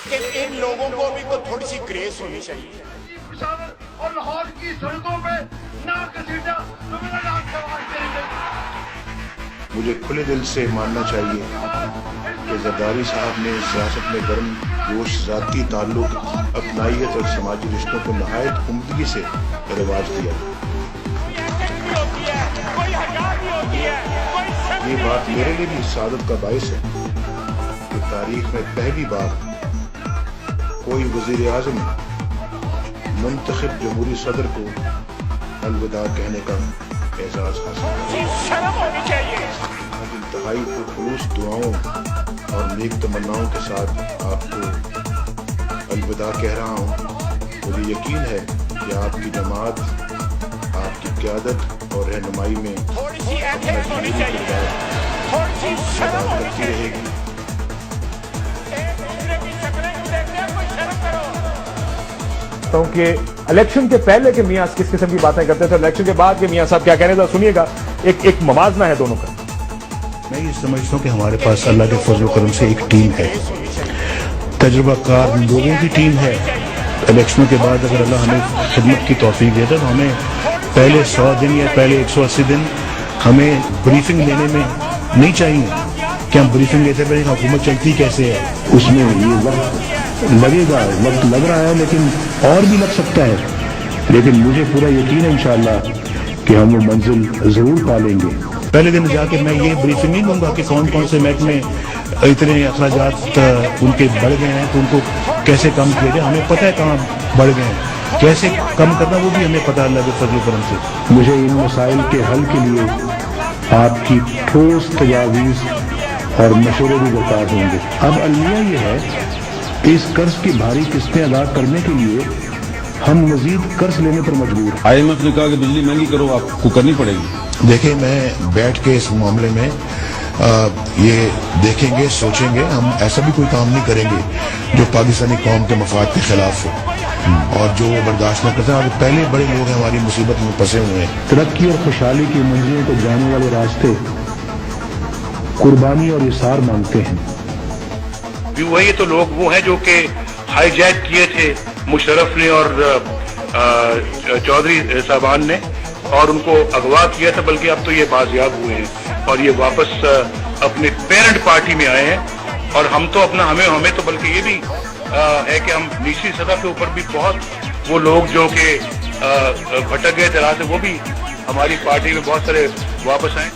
लेकिन इन लोगों को भी तो थोड़ी सी ग्रेस होनी चाहिए। और लाहौर की सड़कों पे ना घसीटा तो मेरा नाम समाज करेंगे। मुझे खुले दिल से मानना चाहिए कि जरदारी साहब ने सियासत में गर्म जोश, ज़ाती ताल्लुक, अपनाइयत और समाजी रिश्तों को नहायत उम्दगी से रिवाज दिया। ये बात मेरे लिए भी सादत का बायस है कि तारीख में पहली बार कोई वज़ीर आज़म मुंतखब जमहूरी सदर को अलविदा कहने का एजाज़ हासिल किया। आज इंतहाई पुरखुलूस दुआओं और नेक तमन्नाओं के साथ आपको अलविदा कह रहा हूँ। मुझे यकीन है कि आपकी जमात, आपकी क़यादत और रहनुमाई में थोड़ी सी एथिक्स होनी चाहिए, थोड़ी सी शर्म होनी चाहिए। एक दूसरे की शक्लें क्यों देखते हैं, कोई शर्म करो। कि इलेक्शन के पहले के मियां किस किस्म की बातें करते थे, इलेक्शन के बाद के मियां साहब क्या कहने था, सुनिएगा। एक मवाजना है दोनों का। मैं ये समझता हूँ कि हमारे पास अल्लाह के फजल करम से एक टीम है, तजुर्बाकार लोगों की टीम है। इलेक्शनों के बाद अगर अल्लाह हमें खिदमत की तौफीक देता तो हमें पहले 100 दिन या पहले 180 दिन हमें ब्रीफिंग लेने में नहीं चाहिए कि हम ब्रीफिंग लेते पहले हुकूमत चलती कैसे है। उसमें ये वक्त लगेगा, वक्त लग रहा है, लेकिन और भी लग सकता है। लेकिन मुझे पूरा यकीन है इंशाअल्लाह कि हम वो मंजिल जरूर पा लेंगे। पहले दिन जाके मैं ये ब्रीफिंग नहीं दूंगा कि कौन कौन से महकमे इतने अखराजात उनके बढ़ गए हैं तो उनको कैसे कम किया जाए। हमें पता है कहाँ बढ़ गए हैं, कैसे कम करना वो भी हमें पता है अल्लाह के फजल करम से। मुझे इन मसाइल के हल के लिए आपकी ठोस तजावीज़ और मशवरे भी दरकार होंगे। अब अलमिया ये है कि इस कर्ज की भारी किस्तें अदा करने के लिए हम मजीद कर्ज लेने पर मजबूर हैं। IMF ने कहा कि बिजली महंगी करो, आपको करनी पड़ेगी। देखिए, मैं बैठ के इस मामले में ये देखेंगे, सोचेंगे। हम ऐसा भी कोई काम नहीं करेंगे जो पाकिस्तानी कौम के मफाद के खिलाफ हो और जो वो बर्दाश्त न करते हैं। पहले बड़े लोग हैं हमारी मुसीबत में फंसे हुए हैं। तरक्की और खुशहाली की मंजिलों को जाने वाले रास्ते कुर्बानी और इसार मांगते हैं। वही तो लोग वो हैं जो कि हाईजैक किए थे मुशर्रफ ने और चौधरी साहबान ने और उनको अगवा किया था, बल्कि अब तो ये बाजियाब हुए हैं और ये वापस अपने पेरेंट पार्टी में आए हैं। और हम तो अपना हमें तो बल्कि ये भी है कि हम निचली सतह के ऊपर भी बहुत वो लोग जो कि भटक गए थे राह से, वो भी हमारी पार्टी में बहुत सारे वापस आए।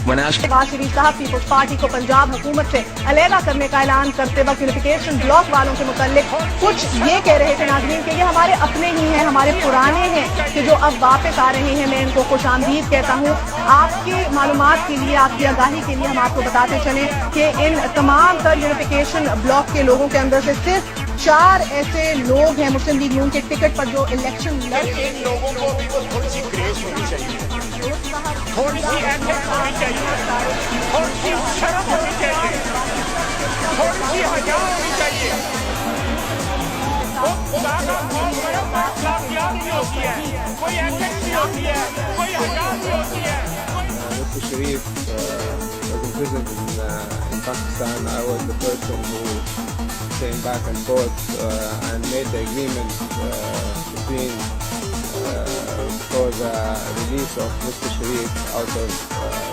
नवाज शरीफ साहब पीपुल्स पार्टी को पंजाब हुकूमत से अलहदा करने का ऐलान करते वक्त यूनिफिकेशन ब्लॉक वालों के मुतालिक कुछ ये कह रहे थे नाज़रीन कि ये हमारे अपने ही हैं, हमारे पुराने हैं कि जो अब वापस आ रहे हैं। मैं इनको खुशामदीद कहता हूँ। आपकी मालूमात के लिए, आपकी आगाही के लिए हम आपको बताते चलें कि इन तमाम तर यूनिफिकेशन ब्लॉक के लोगों के अंदर से सिर्फ 4 ऐसे लोग हैं मुस्लिम लीग नून के टिकट पर जो इलेक्शन लड़। इन लोगों को भी तो थोड़ी सी ग्रेस होनी चाहिए, थोड़ी सी एथिक्स होनी चाहिए, थोड़ी सी शर्म होनी चाहिए, थोड़ी सी हया होनी चाहिए। खुदा का खौफ करो, कोई अखलाकियात नहीं होती है, कोई एथिक्स नहीं होती है, कोई हया नहीं होती है। Mufti Sharif was imprisoned in Pakistan. I was the person who came back and forth and made the agreement between for the release of Mufti Sharif out of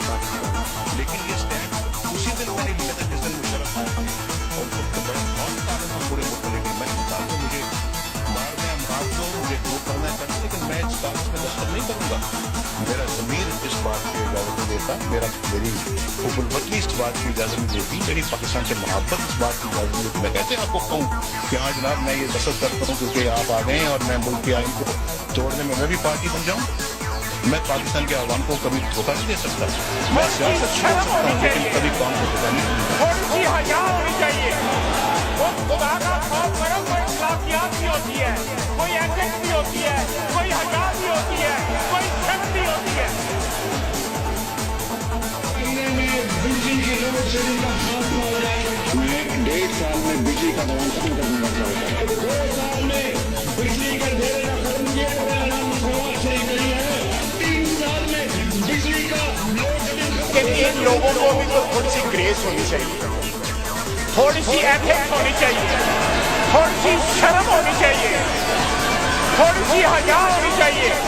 Pakistan. लेकिन ये स्टैंड उसी दिन मैंने लिया था जिस दिन मुशर्रफ आए और सबसे बड़ा बहुत ताकत है पूरे मुल्क में। मैं इंसान को मुझे मारना है, मार दो, मुझे जो करना है करना, लेकिन मैं इस कागज में दस्तखत नहीं करूँगा। मेरा ज़मीर इस बात की इजाज़त नहीं देता, मेरी हुकूमत इस बात की इजाज़त नहीं देती, मेरी पाकिस्तान से मोहब्बत इस बात की इजाज़त नहीं देती। मैं कैसे आपको कहूँ कि हाँ जनाब मैं ये दस्तखत करता हूँ क्योंकि आप आ गए हैं और मैं मुल्क के आइन को तोड़ने में मैं भी पार्टी बन जाऊँ। मैं पाकिस्तान के आवाम को कभी धोखा नहीं दे सकता। मैं सियासत छोड़ सकता हूँ लेकिन कभी कौम को धोखा नहीं दूंगा। थोड़ी सी हया होनी चाहिए। वो खुदा का खौफ करो, कोई अखलाकियात नहीं होती है, कोई एथिक्स नहीं होती है, कोई हया नहीं होती है, कोई शर्म नहीं होती है। बिजली की लोड शेडिंग का खात्मा हो जाएगा। मैं 1.5 साल में बिजली का दौरान खत्म कर दूंगा। 2 साल में बिजली का ढेर खत्म किया से गई है। 3 साल में बिजली का लोड शेडिंग। इन लोगों को भी तो थोड़ी सी ग्रेस होनी चाहिए, थोड़ी सी एथिक्स होनी चाहिए, سی شرم ہونی چاہیے, تھوڑی سی حیا ہونی چاہیے.